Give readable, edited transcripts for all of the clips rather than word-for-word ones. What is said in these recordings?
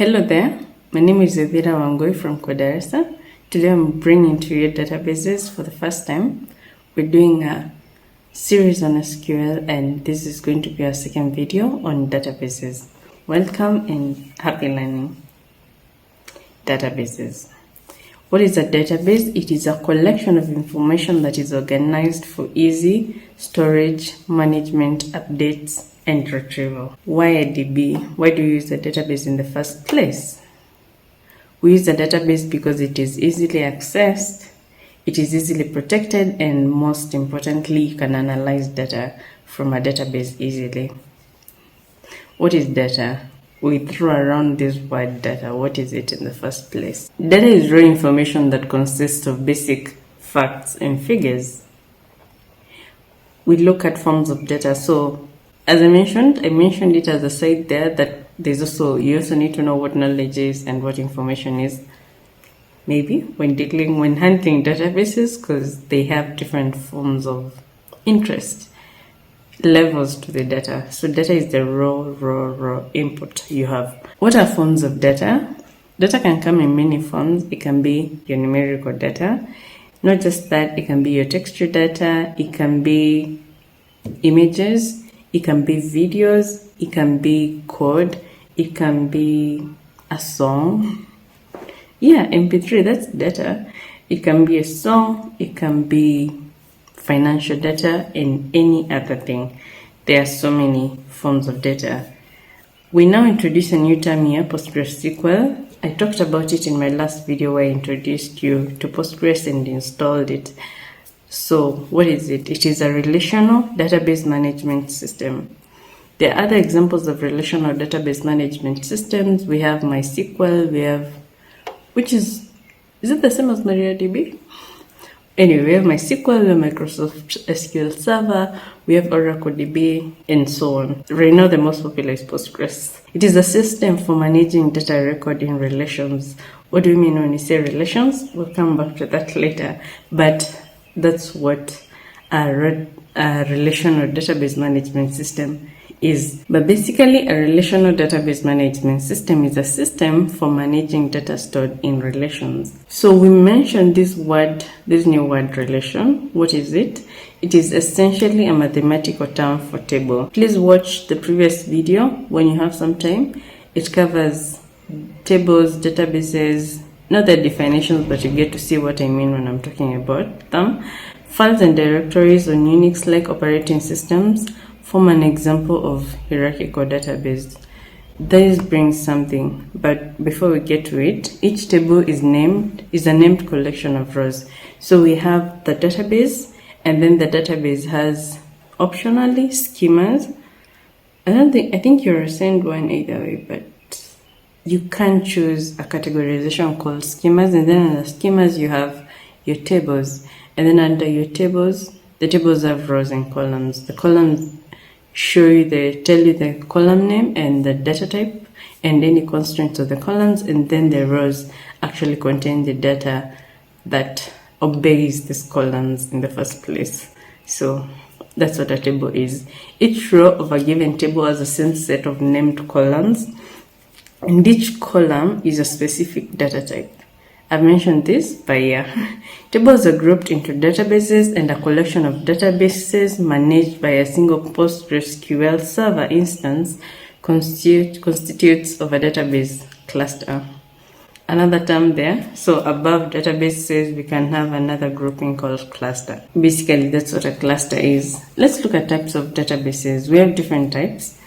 Hello there, my name is Evira Wangoi from Kodaresa. Today I'm bringing to you databases for the first time. We're doing a series on SQL and this is going to be our second video on databases. Welcome and happy learning. Databases. What is a database? It is a collection of information that is organized for easy storage, management, updates, and retrieval. Why a DB? Why do you use a database in the first place? We use a database because it is easily accessed, it is easily protected, and most importantly, you can analyze data from a database easily. What is data? We throw around this word data. What is it in the first place? Data is raw information that consists of basic facts and figures. We look at forms of data. So as I mentioned it as a side there that you also need to know what knowledge is and what information is. Maybe when handling databases, because they have different forms of interest levels to the data. So data is the raw input you have. What are forms of data? Data can come in many forms. It can be your numerical data. Not just that, it can be your texture data, it can be images, it can be videos, it can be code, it can be a song. Yeah, MP3, that's data. It can be a song, it can be financial data, and any other thing. There are so many forms of data. We now introduce a new term here, PostgreSQL. I talked about it in my last video where I introduced you to Postgres and installed it. So what is it? It is a relational database management system. There are other examples of relational database management systems. We have MySQL, is it the same as MariaDB? Anyway, we have MySQL, we have Microsoft SQL Server, we have Oracle DB, and so on. Right now, the most popular is Postgres. It is a system for managing data record in relations. What do you mean when you say relations? We'll come back to that later. But that's what a relational database management system is. But basically, a relational database management system is a system for managing data stored in relations. So we mentioned this new word relation. What is it? It is essentially a mathematical term for table. Please watch the previous video when you have some time. It covers tables, databases, not the definitions, but you get to see what I mean when I'm talking about them. Files and directories on Unix-like operating systems form an example of hierarchical database. This brings something, but before we get to it, each table is a named collection of rows. So we have the database, and then the database has optionally schemas. I think you're assigned one either way, but you can choose a categorization called schemas, and then under schemas you have your tables, and then under your tables, the tables have rows and columns. The columns tell you the column name and the data type and any constraints of the columns, and then the rows actually contain the data that obeys these columns in the first place. So that's what a table is. Each row of a given table has a same set of named columns, and each column is a specific data type. I've mentioned this, but yeah. Tables are grouped into databases, and a collection of databases managed by a single PostgreSQL server instance constitutes of a database cluster. Another term there. So above databases, we can have another grouping called cluster. Basically, that's what a cluster is. Let's look at types of databases. We have different types.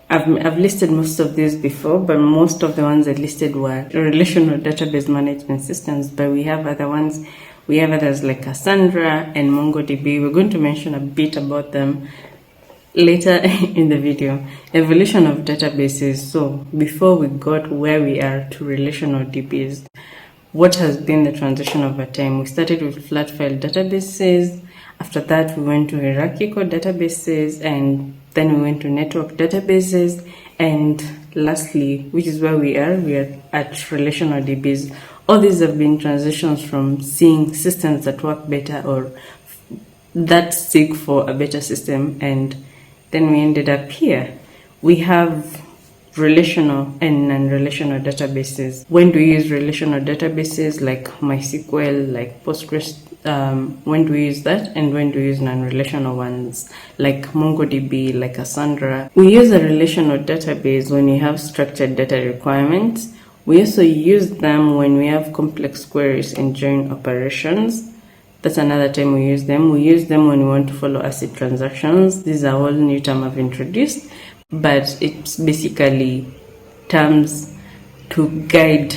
I've listed most of these before, but most of the ones I listed were relational database management systems, but we have other ones. We have others like Cassandra and MongoDB. We're going to mention a bit about them later in the video. Evolution of databases. So before we got where we are to relational DBs, what has been the transition over time? We started with flat file databases. After that, we went to hierarchical databases, and then we went to network databases, and lastly, which is where we are at relational DBs. All these have been transitions from seeing systems that work better or that seek for a better system, and then we ended up here. We have relational and non-relational databases. When do we use relational databases like MySQL, like Postgres? When do we use that, and when do we use non-relational ones like MongoDB, like Cassandra? We use a relational database when we have structured data requirements. We also use them when we have complex queries and join operations. That's another time we use them. We use them when we want to follow ACID transactions. This is a whole new term I've introduced, but it's basically terms to guide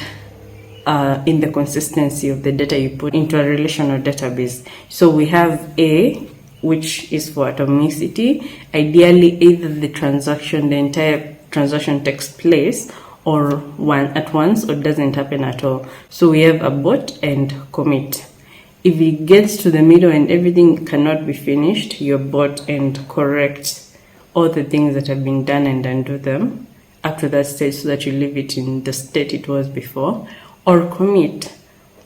in the consistency of the data you put into a relational database. So we have A, which is for atomicity. Ideally, either the entire transaction takes place or one at once, or doesn't happen at all. So we have abort and commit. If it gets to the middle and everything cannot be finished, you abort and correct all the things that have been done and undo them up to that stage so that you leave it in the state it was before. Or commit.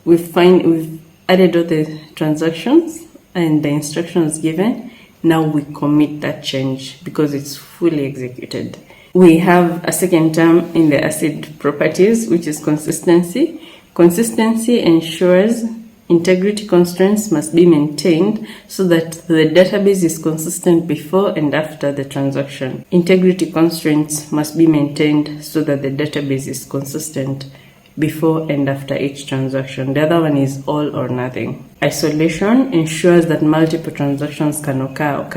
We've added all the transactions and the instructions given. Now we commit that change because it's fully executed. We have a second term in the ACID properties, which is consistency. Consistency ensures integrity constraints must be maintained so that the database is consistent before and after the transaction. Integrity constraints must be maintained so that the database is consistent before and after each transaction. The other one is all or nothing. Isolation ensures that multiple transactions can occur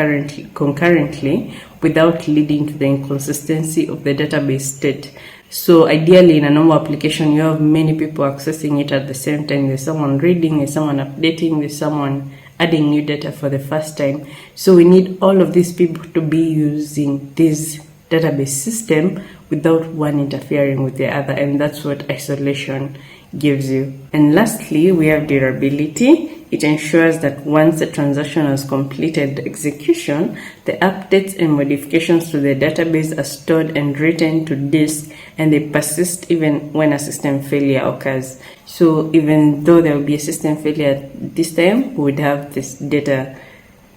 concurrently without leading to the inconsistency of the database state. So ideally, in a normal application, you have many people accessing it at the same time. There's someone reading, there's someone updating, there's someone adding new data for the first time. So we need all of these people to be using this database system without one interfering with the other, and that's what isolation gives you. And lastly, we have durability. It ensures that once the transaction has completed execution, the updates and modifications to the database are stored and written to disk, and they persist even when a system failure occurs. So even though there will be a system failure this time, we would have this data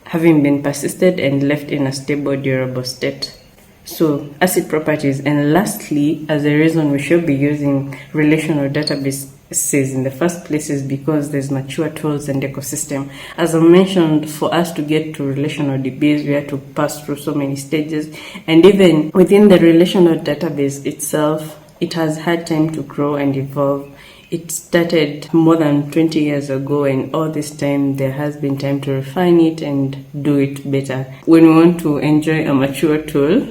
having been persisted and left in a stable, durable state. So ACID properties. And lastly, as a reason we should be using relational databases in the first place is because there's mature tools and ecosystem. As I mentioned, for us to get to relational DBs, we have to pass through so many stages. And even within the relational database itself, it has had time to grow and evolve. It started more than 20 years ago, and all this time there has been time to refine it and do it better. When we want to enjoy a mature tool,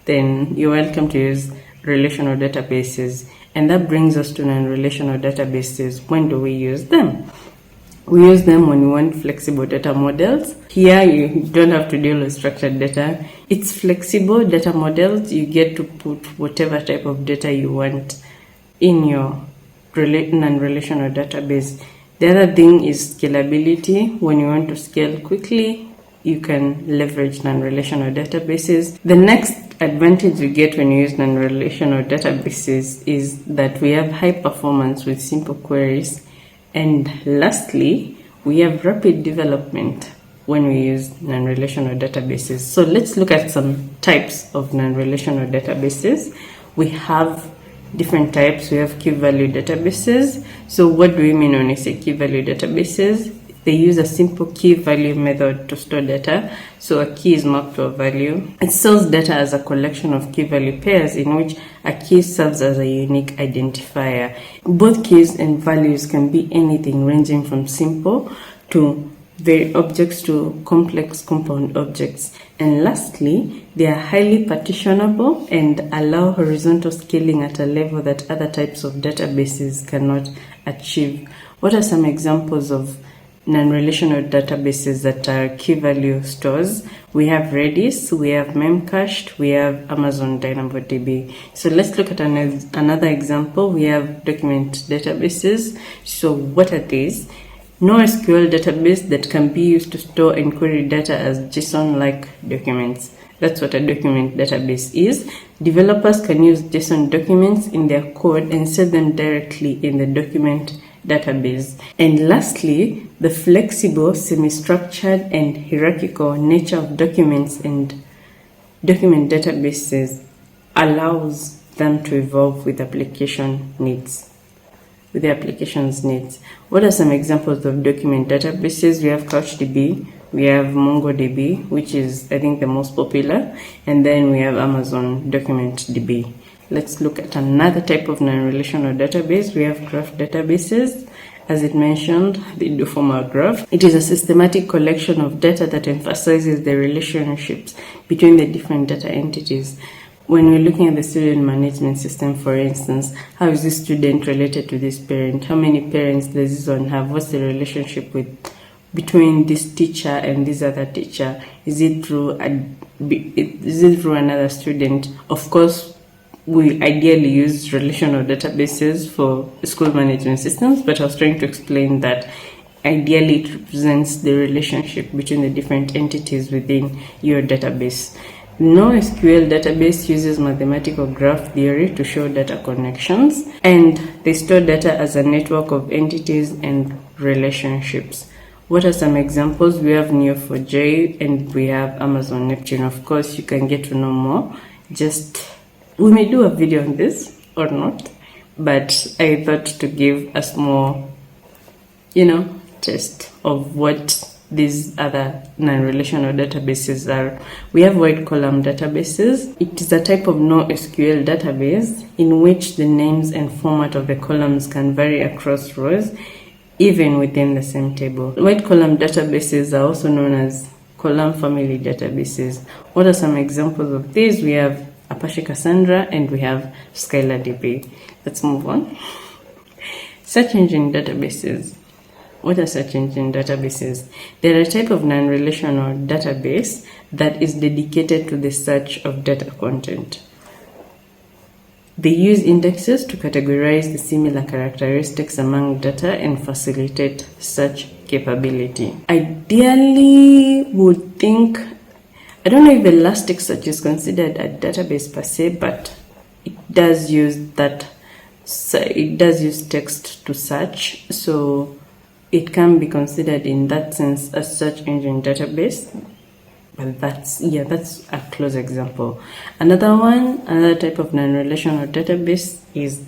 then you're welcome to use relational databases. And that brings us to non-relational databases. When do we use them? We use them when we want flexible data models. Here, you don't have to deal with structured data. It's flexible data models. You get to put whatever type of data you want in your non-relational database. The other thing is scalability. When you want to scale quickly, you can leverage non-relational databases. The next advantage you get when you use non-relational databases is that we have high performance with simple queries. And lastly, we have rapid development when we use non-relational databases. So let's look at some types of non-relational databases. We have different types. We have key-value databases. So what do we mean when we say key-value databases? They use a simple key value method to store data. So a key is mapped to a value. It stores data as a collection of key value pairs in which a key serves as a unique identifier. Both keys and values can be anything ranging from simple to objects to complex compound objects. And lastly, they are highly partitionable and allow horizontal scaling at a level that other types of databases cannot achieve. What are some examples of non-relational databases that are key value stores? We have Redis, we have Memcached, we have Amazon DynamoDB. So let's look at another example. We have document databases. So what are these? NoSQL database that can be used to store and query data as JSON-like documents. That's what a document database is. Developers can use JSON documents in their code and set them directly in the document database. And lastly, the flexible, semi-structured, and hierarchical nature of documents and document databases allows them to evolve with application needs. With the application's needs. What are some examples of document databases? We have CouchDB, we have MongoDB, which is I think the most popular, and then we have Amazon Document DB. Let's look at another type of non-relational database. We have graph databases. As it mentioned, they do form a graph. It is a systematic collection of data that emphasizes the relationships between the different data entities. When we're looking at the student management system, for instance, how is this student related to this parent? How many parents does this one have? What's the relationship between this teacher and this other teacher? Is it through another student? Of course, we ideally use relational databases for school management systems, but I was trying to explain that ideally it represents the relationship between the different entities within your database. NoSQL database uses mathematical graph theory to show data connections, and they store data as a network of entities and relationships. What are some examples? We have Neo4j and we have Amazon Neptune. Of course, you can get to know more. We may do a video on this or not, but I thought to give a small, test of what these other non-relational databases are. We have wide column databases. It is a type of NoSQL database in which the names and format of the columns can vary across rows, even within the same table. Wide column databases are also known as column family databases. What are some examples of these? We have Apache Cassandra and we have SkylarDB. Let's move on. Search engine databases. What are search engine databases? They're a type of non-relational database that is dedicated to the search of data content. They use indexes to categorize the similar characteristics among data and facilitate search capability. Ideally, would think, I don't know if Elasticsearch is considered a database per se, but it does use text to search, so it can be considered in that sense a search engine database. But that's a close example. Another type of non-relational database is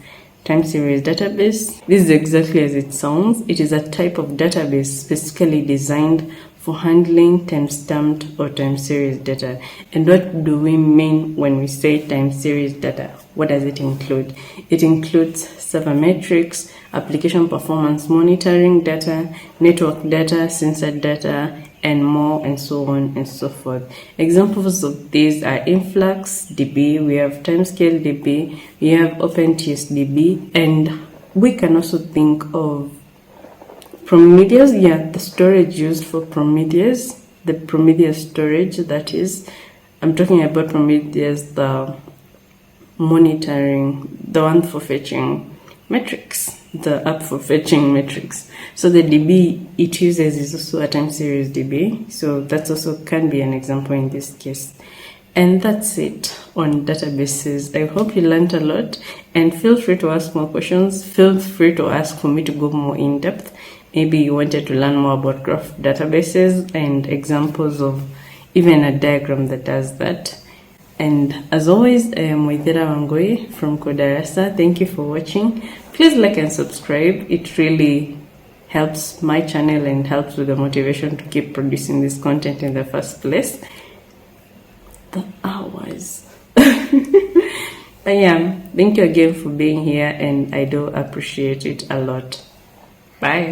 time series database. This is exactly as it sounds. It is a type of database specifically designed for handling time-stamped or time series data. And what do we mean when we say time series data? What does it include? It includes server metrics, application performance monitoring data, network data, sensor data, and more, and so on and so forth. Examples of these are InfluxDB, we have TimescaleDB, we have OpenTSDB, and we can also think of Prometheus, the storage used for Prometheus, the Prometheus storage, that is, I'm talking about Prometheus, the monitoring, the one for fetching metrics, the app for fetching metrics. So the DB it uses is also a time series DB, so that also can be an example in this case. And that's it on databases. I hope you learned a lot, and feel free to ask more questions. Feel free to ask for me to go more in depth. Maybe you wanted to learn more about graph databases and examples of even a diagram that does that. And as always, I am Waithera Wangui from Kodarasa. Thank you for watching. Please like and subscribe. It really helps my channel and helps with the motivation to keep producing this content in the first place. The hours. But thank you again for being here, and I do appreciate it a lot. Bye.